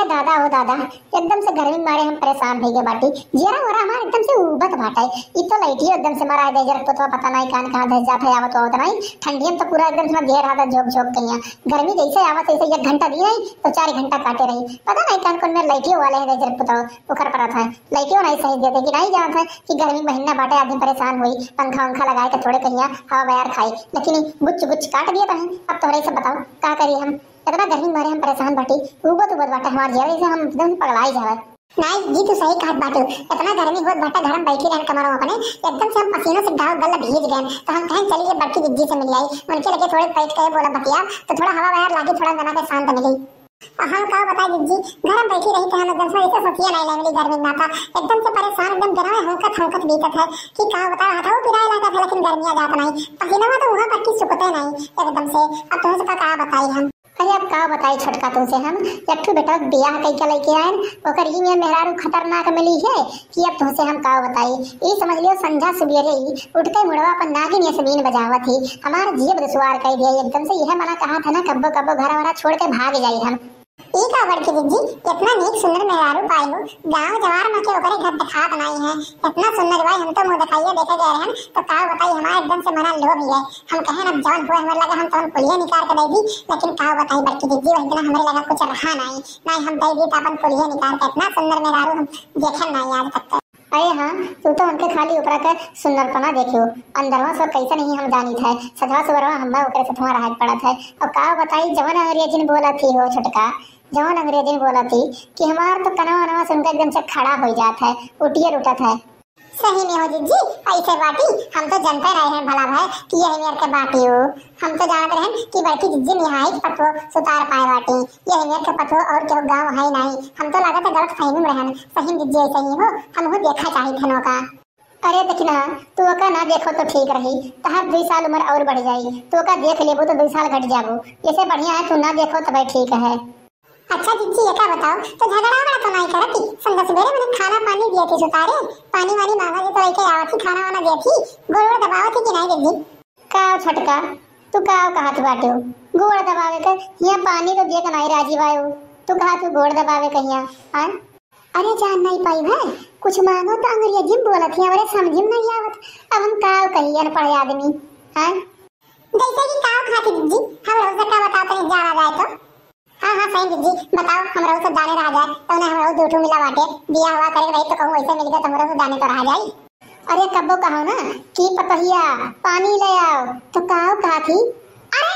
अरे दादा हो दादा, एकदम से गर्मी मारे हम परेशान हो गए बाटी। जरा वरा हमार एकदम से उबत बाटे। इ तो लाइट एकदम से मारा दे जरा तो पता नहीं कान कहां धस जात है आवत आवत नहीं। ठंडी में तो पूरा एकदम से घेर हाथ झोक झोक कइया। गर्मी जैसे आवत ऐसे 1 घंटा दी नहीं तो 4 घंटा काटे रही। पता नहीं कान कौन में लाइटियों वाले है जरा पता ओकर पड़ा था। लाइटियों नहीं सही देते कि नहीं जानत है कि गर्मी महीना बाटे आदमी परेशान हुई। पंखा उंखा लगाए के थोड़े कइया हवा बयार खाई, लेकिन गुच गुच काट दिए तो अब तोहरे से बताओ का करी हम। इतना गर्मी मारे हम परेशान बाटी। उबत उबत बाटे हमार जेवे से हम एकदम पगलाई जावत। नहीं जी तू सही कहत बाटू। इतना गर्मी होत बाटे घर में बैठी रहन कमरों अपने एकदम से हम पसीनों से गाल गल भीज गए। तो हम कहें चलिए बड़की जिज्जी से मिल आई। उनके लगे थोड़े बैठ के बोला बतिया तो थोड़ा हवा बयार लागी, थोड़ा जना के शांत मिली। हम का बता जिज्जी घर में बैठी रही तो हम एकदम से ऐसे सोचिए नहीं ले मिली गर्मी ना था। एकदम से परेशान एकदम जना हंकत हंकत बीतत है कि का बता रहा था वो पिराए लगा था, लेकिन गर्मियां जात नहीं पसीना में तो वहां पर की सुकते नहीं एकदम से। अब तुमसे का बताई हम। अरे अब का बताई छोटका तुमसे हम। एक बेटा बियाह कई के लेके आए ओकर ई में मेहरारू खतरनाक मिली है कि अब तुमसे हम का बताई। ई समझ लियो संझा सुबेरे ही उठ के मुड़वा पर नागिन यस्मीन बजावत थी। हमार जीभ दुश्वार कह दिया एकदम से। यह मना कहा था ना कब्बो कब्बो घर वाला छोड़ के भाग जाई हम। ई का बड़की जिज्जी इतना नीक सुंदर मेहरारू पाई हो गांव जवार में के ओकरे घर दिखा बनाई है। इतना सुंदर भाई हम तो मुंह दिखाइए देखे गए हैं तो का बताई हमारा एकदम से मना लोभ ही है। हम कहें अब जवान हुए हमें लगा हम तो पुलिया निकाल के दे दी, लेकिन का बताई बड़की जिज्जी वही दिन हमें लगा कुछ रहा नहीं हम दे दी तो अपन पुलिया निकाल के। इतना सुंदर मेहरारू हम देखे नहीं आज तक। अरे हाँ तू तो उनके खाली ऊपरा के सुंदरपना देखियो, अंदरवा सब कैसे नहीं हम जानी था। सजवा सुवरवा हम ओकरे से तुम्हारा हाथ पड़ा था। और का बताई जवन अंग्रेजी बोला थी हो छोटका, जवन अंग्रेजी बोला थी कि हमार तो कनवा नवा सुनकर एकदम से खड़ा हो जाता है, उठिए उठत है। सही में हो जिज्जी ऐसे बाटी हम तो जानते रहे हैं भला भाई कि यही मेरे के बाटी हो। हम तो जानते रहे कि बड़की जिज्जी निहाई पतो सुतार पाए बाटी यही मेरे के पतो और क्यों गांव है नहीं। हम तो लागत है गलत फहमी में रहन। सही जिज्जी ऐसे ही हो हम हो देखा चाहिए थनों का। अरे देखना तू का ना देखो तो ठीक रही, तहार 2 साल उम्र और बढ़ जाई। तू का देख लेबो तो 2 साल घट जाबो। ऐसे बढ़िया है तू ना देखो तो भाई ठीक है। अच्छा जिज्जी ये क्या बताओ तो झगड़ा वगड़ा तो नहीं करती। संध्या सवेरे मैंने खाना पानी दिए थे सुतारे पानी वानी मांगा जे तो ऐसे आवत खाना वाना दिए थी गोड़ दबावत थी कि नहीं जिज्जी। का छटका तू का कहत बाटे गोड़ दबावे के यहाँ पानी तो दिए नहीं राजी भाई तू कहा तू गोड़ दबावे कहिया। हां अरे जान नहीं पाई भाई कुछ मांगो तो अंग्रेजी में बोलत है हमरे समझ में नहीं आवत। अब हम का कहिए न पढ़े आदमी। हां जैसे कि का खाती जिज्जी हम रोज का बताओ तो जाना जाए तो। हाँ सही जिज्जी बताओ हमरा से दाने रह जाए तो ना हमरा दूठू मिला बाटे बिया हुआ करे रही तो कहूं ऐसे मिल गया तो हमरा से दाने तो रह जाई। अरे कब्बो कहो ना कि पतहिया पानी ले आओ तो काओ कहा थी अरे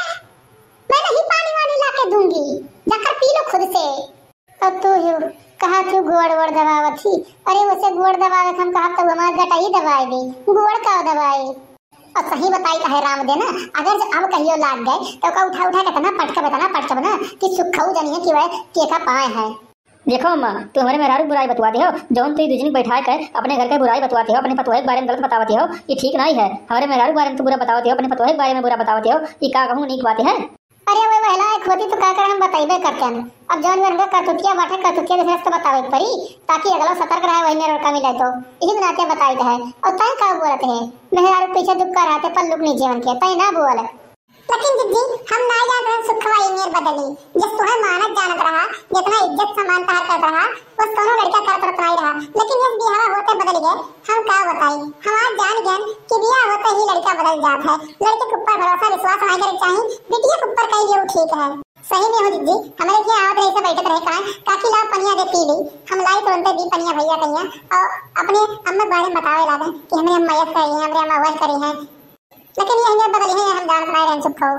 मैं नहीं पानी वानी ला के दूंगी जाकर पी लो खुद से। अब तो हो कहा तू गोड़ वोड़ दबावा थी। अरे उसे गोड़ दबावे हम कहा तो हमार गटाई दबाई दी गोड़ का दबाई। और सही बताई कहे राम देना अगर अब कहियो लाग गए तो का उठा उठा के तना पट के बना कि सुखऊ जानिए कि वह केका पाए है। देखो अम्मा तू हमारे मेहरारू बुराई बतवाती हो जौन तू दूसरी बैठा के अपने घर के बुराई बतवाती हो अपने पतोहे के बारे में गलत बतावती हो ये ठीक नहीं है। हमारे मेहरारू के बारे में तू बुरा बतावती हो अपने पतोहे के बारे में बुरा बतावती हो ये का कहूं नीक बात है। अरे वो महिला एक होती तो का कर हम बताइबे करते हैं। अब जौन में करतुतिया बाटे करतुतिया के तो बतावे पड़ी ताकि अगला सतर्क रहे वही में रोका मिले तो इसी बनाते बताई है। और तय का बोलते हैं मेहरारू पीछे दुक्का रहते पर लुक नहीं जीवन के तय ना बोल। लेकिन जिज्जी हम ना जान रहे सुखवा ईमेल बदली जिस तुम्हें मानत जानत रहा जितना इज्जत सम्मान तार कर रहा बस दोनों लड़का करत नहीं रहा, लेकिन इस बिहार होते बदल गए। हम का बताई हमार जान ज्ञान कि बियाह होते ही लड़का बदल जाता है। लड़के के ऊपर भरोसा विश्वास नहीं करे चाहिए बेटिया के ऊपर कहीं ये ठीक है। सही में हो जिज्जी हमारे के आवत रहे से बैठत रहे का काकी ला पनिया दे पी ली हम लाई तुरंत दी पनिया भैया कहिया और अपने अम्मा बारे में बतावे लागे कि हमरे अम्मा यस करी है हमरे अम्मा वह करी है, लेकिन ये हमें बदल है हम जानत नहीं रहन चुप खाओ।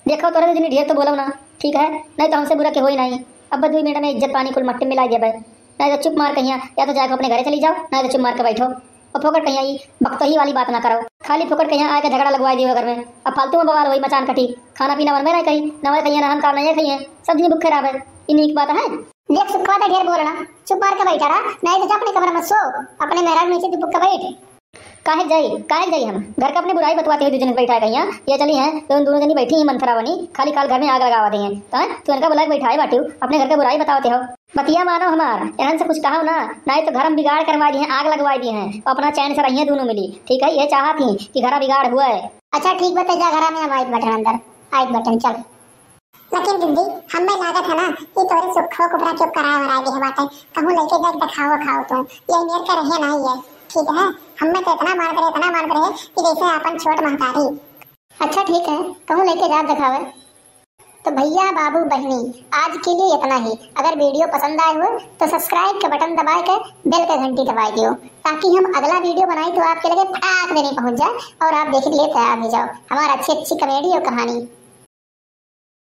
देखो तोरे जिनी ढेर तो बोलो ना ठीक है नहीं तो हमसे बुरा के होई नहीं। अब 2 मिनट में इज्जत पानी कुल मट्टी मिला दिया भाई नहीं तो चुप मार कहिया या तो जाकर अपने घरे चली जाओ नहीं तो चुप मार के बैठो और फोकट कहिया ये बकतही वाली बात ना करो। खाली फोकट कहिया आके झगड़ा लगवा दियो घर में अब फालतू में बवाल होई मचान कटी खाना पीना मन में नहीं करी नवा कहिया ना हम का नहीं खाइए सब दिन भूखे रहे ये नीक बात है। देख सुखवा तो ढेर बोलना चुप मार के बैठा रहा नहीं तो जा अपने कमरे में सो अपने मेहरारू नीचे दुपक के बैठ। काहे जाई हम घर का अपनी बुराई बतवाते हुए दूसरे बैठा गई ये चली हैं तो दोनों जनी बैठी हैं मंथरा बनी खाली काल घर में आग लगावा दी हैं तो इनका बुला बैठा है बाटी अपने घर के बुराई बताते हो बतिया मानो हमार यहाँ से कुछ कहा ना नहीं तो घर हम बिगाड़ करवा दिए आग लगवा दिए हैं अपना चैन से रही दोनों मिली ठीक है ये चाहती कि घर बिगाड़ हुआ है। अच्छा ठीक बता जा घर में हम आइट बटन अंदर आइट बटन चल लेकिन दीदी हमें लागत है ना ये तोरे सुखो कुबरा चुप करा भरा के बाटे कहूं लेके जाके दिखाओ खाओ तो ये मेर का रहे नहीं है ठीक है। हमें तो इतना मान करे कि जैसे अपन छोट महतारी। अच्छा ठीक है कहूं लेके जा दिखावे। तो भैया बाबू बहनी आज के लिए इतना ही। अगर वीडियो पसंद आए हो तो सब्सक्राइब का बटन दबा के बेल का घंटी दबा दियो ताकि हम अगला वीडियो बनाए तो आपके लगे फटाक देने पहुंच जाए और आप देख के लिए तैयार हो जाओ हमारा अच्छी अच्छी कॉमेडी और कहानी।